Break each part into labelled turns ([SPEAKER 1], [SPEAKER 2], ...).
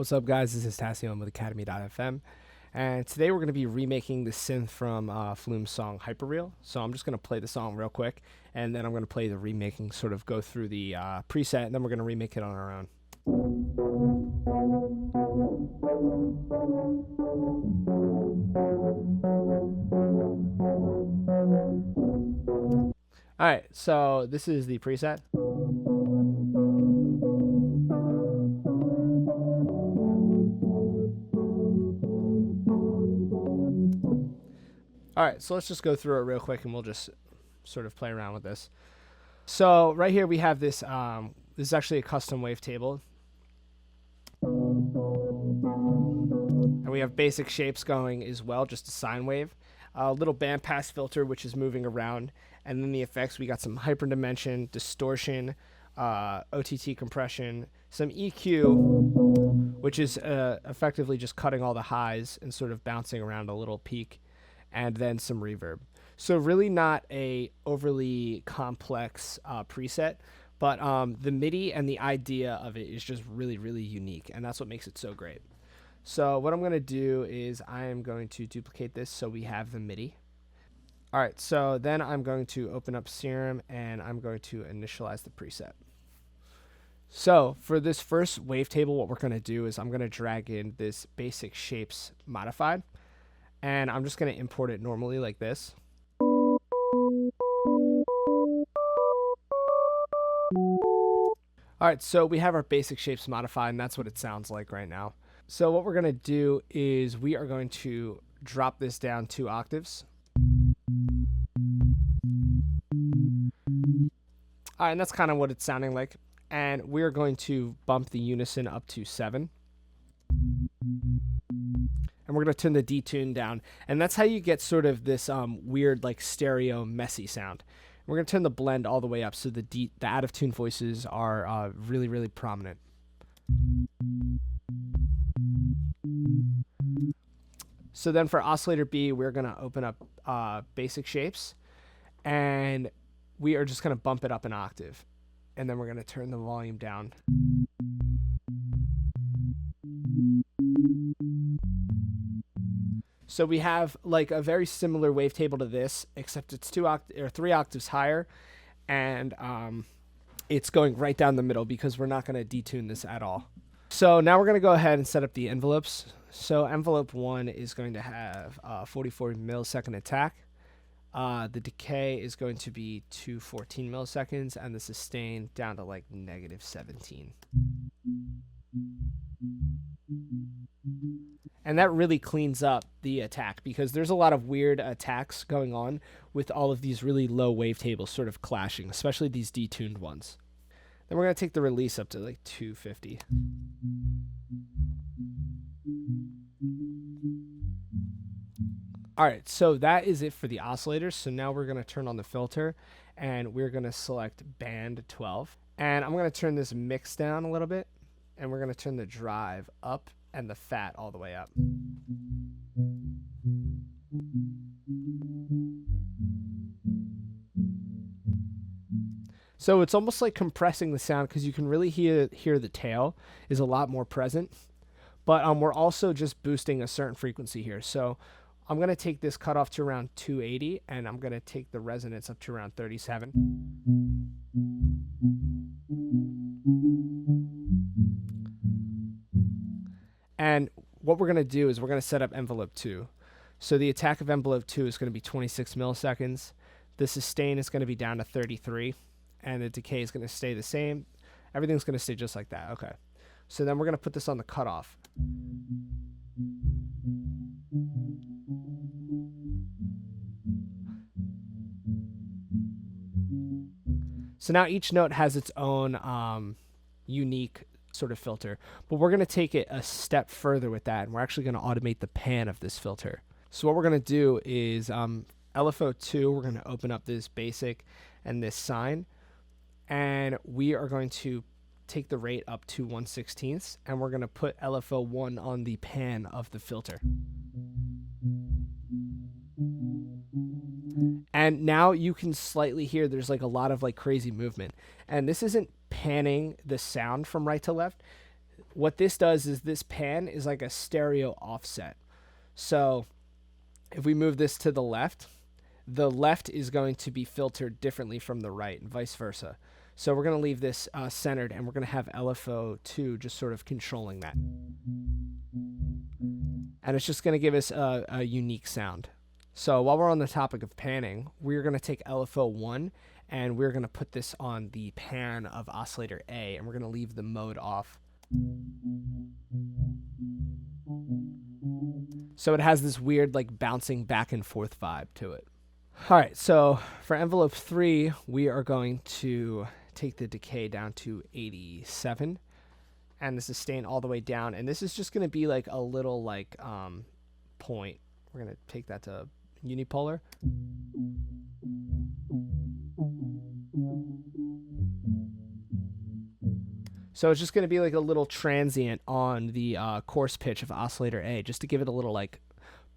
[SPEAKER 1] What's up, guys? This is Tascione with Academy.fm, and today we're going to be remaking the synth from Flume's song Hyperreal. So I'm just going to play the song real quick, and then I'm going to play the remaking, sort of go through the preset, and then we're going to remake it on our own. Alright, so this is the preset. Alright, so let's just go through it real quick and we'll just sort of play around with this. So right here we have this, this is actually a custom wavetable. And we have basic shapes going as well, just a sine wave. A little bandpass filter which is moving around. And then the effects, we got some hyperdimension, distortion, OTT compression, some EQ, which is effectively just cutting all the highs and sort of bouncing around a little peak, and then some reverb. So really not a overly complex preset, but the MIDI and the idea of it is just really, really unique, and that's what makes it so great. So what I'm going to do is I am going to duplicate this so we have the MIDI. All right, so then I'm going to open up Serum and I'm going to initialize the preset. So for this first wavetable, what we're going to do is I'm going to drag in this basic shapes modified, and I'm just going to import it normally like this. All right, so we have our basic shapes modified, and that's what it sounds like right now. So what we're going to do is we are going to drop this down 2 octaves. All right, and that's kind of what it's sounding like. And we're going to bump the unison up to 7. And we're going to turn the detune down. And that's how you get sort of this weird, like, stereo, messy sound. We're going to turn the blend all the way up so the out-of-tune voices are really, really prominent. So then for oscillator B, we're going to open up basic shapes. And we are just going to bump it up an octave. And then we're going to turn the volume down. So we have like a very similar wavetable to this, except it's 3 octaves higher, and it's going right down the middle because we're not going to detune this at all. So now we're going to go ahead and set up the envelopes. So envelope 1 is going to have 44 millisecond attack. The decay is going to be 214 milliseconds, and the sustain down to like -17. And that really cleans up the attack because there's a lot of weird attacks going on with all of these really low wavetables sort of clashing, especially these detuned ones. Then we're going to take the release up to like 250. All right, so that is it for the oscillators. So now we're going to turn on the filter, and we're going to select band 12. And I'm going to turn this mix down a little bit, and we're going to turn the drive up and the fat all the way up. So it's almost like compressing the sound because you can really hear the tail is a lot more present. But we're also just boosting a certain frequency here. So I'm going to take this cutoff to around 280, and I'm going to take the resonance up to around 37. And what we're going to do is we're going to set up envelope 2. So the attack of envelope 2 is going to be 26 milliseconds. The sustain is going to be down to 33. And the decay is going to stay the same. Everything's going to stay just like that. Okay. So then we're going to put this on the cutoff. So now each note has its own unique sort of filter, but we're going to take it a step further with that, and we're actually going to automate the pan of this filter. So what we're going to do is LFO2, we're going to open up this basic and this sine, and we are going to take the rate up to 1/16, and we're going to put LFO1 on the pan of the filter. And now you can slightly hear there's like a lot of like crazy movement. And this isn't panning the sound from right to left. what this does is this pan is like a stereo offset. So if we move this to the left is going to be filtered differently from the right and vice versa. So we're going to leave this centered, and we're going to have LFO2 just sort of controlling that. And it's just going to give us a unique sound. So while we're on the topic of panning, we're going to take LFO1 and we're going to put this on the pan of oscillator A, and we're going to leave the mode off. So it has this weird like bouncing back and forth vibe to it. All right, so for envelope 3, we are going to take the decay down to 87 and the sustain all the way down. And this is just going to be like a little like point. We're going to take that to unipolar. So it's just going to be like a little transient on the coarse pitch of oscillator A, just to give it a little like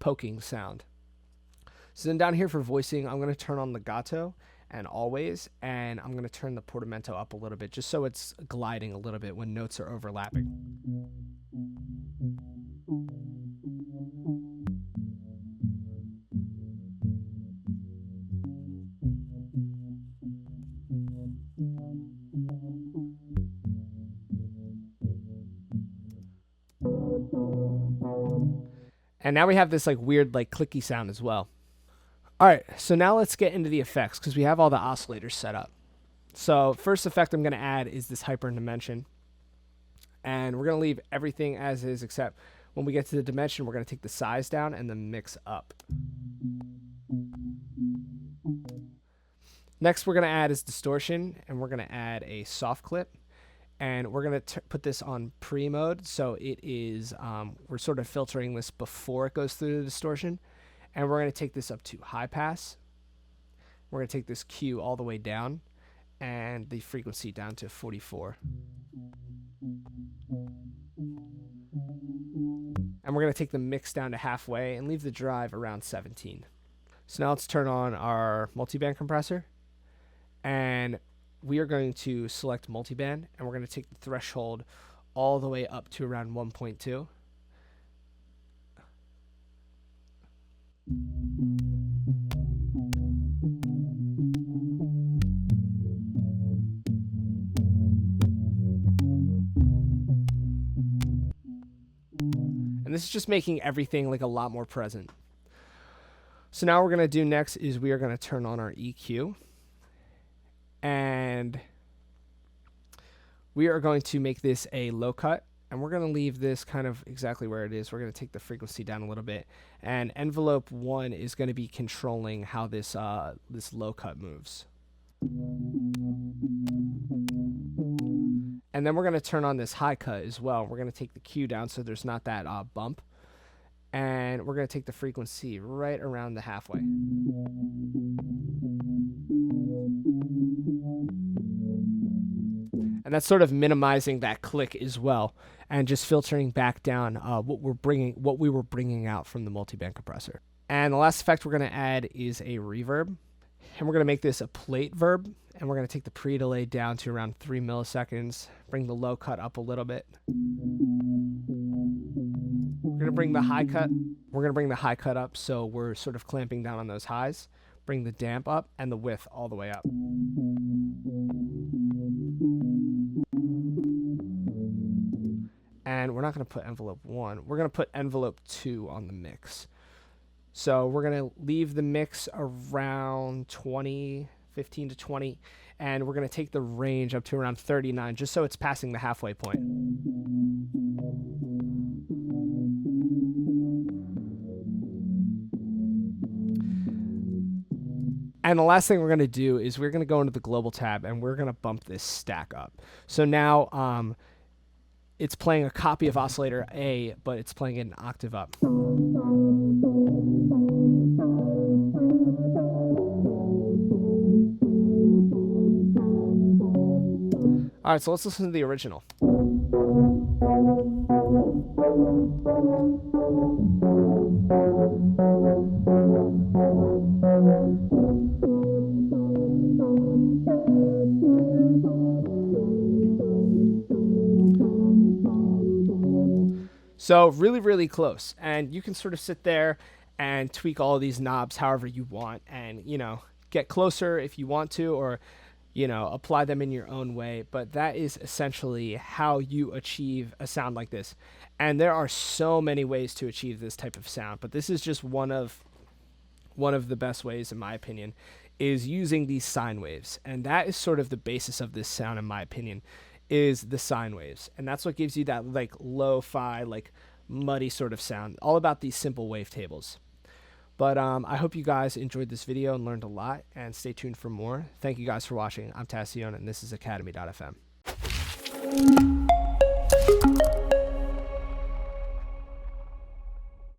[SPEAKER 1] poking sound. So then down here for voicing, I'm going to turn on legato and always, and I'm going to turn the portamento up a little bit just so it's gliding a little bit when notes are overlapping. And now we have this like weird like clicky sound as well. All right, so now let's get into the effects because we have all the oscillators set up. So first effect I'm going to add is this hyper dimension. And we're going to leave everything as is, except when we get to the dimension, we're going to take the size down and the mix up. Next we're going to add is distortion, and we're going to add a soft clip. And we're going to put this on pre mode, so it is, we're sort of filtering this before it goes through the distortion. And we're going to take this up to high pass. We're going to take this Q all the way down and the frequency down to 44. And we're going to take the mix down to halfway and leave the drive around 17. So now let's turn on our multiband compressor. And we are going to select multiband, and we're going to take the threshold all the way up to around 1.2. And this is just making everything like a lot more present. So now what we're going to do next is we are going to turn on our EQ. And we are going to make this a low cut. And we're going to leave this kind of exactly where it is. We're going to take the frequency down a little bit. And envelope 1 is going to be controlling how this this low cut moves. And then we're going to turn on this high cut as well. We're going to take the Q down so there's not that bump. And we're going to take the frequency right around the halfway. And that's sort of minimizing that click as well, and just filtering back down what we were bringing out from the multiband compressor. And the last effect we're going to add is a reverb, and we're going to make this a plate verb, and we're going to take the pre-delay down to around 3 milliseconds, bring the low cut up a little bit. We're going to bring the high cut. We're going to bring the high cut up, so we're sort of clamping down on those highs. Bring the damp up and the width all the way up. And we're not going to put envelope 1. We're going to put envelope 2 on the mix. So we're going to leave the mix around 20, 15 to 20, and we're going to take the range up to around 39, just so it's passing the halfway point. And the last thing we're going to do is we're going to go into the global tab, and we're going to bump this stack up. So now it's playing a copy of oscillator A, but it's playing it an octave up. All right, so let's listen to the original. So really, really close. And you can sort of sit there and tweak all of these knobs however you want, and, you know, get closer if you want to, or, you know, apply them in your own way. But that is essentially how you achieve a sound like this. And there are so many ways to achieve this type of sound, but this is just one of the best ways, in my opinion, is using these sine waves. And that is sort of the basis of this sound, in my opinion, is the sine waves. And that's what gives you that like lo-fi, like muddy sort of sound, all about these simple wavetables. But I hope you guys enjoyed this video and learned a lot, and stay tuned for more. Thank you guys for watching. I'm Tascione, and this is Academy.fm.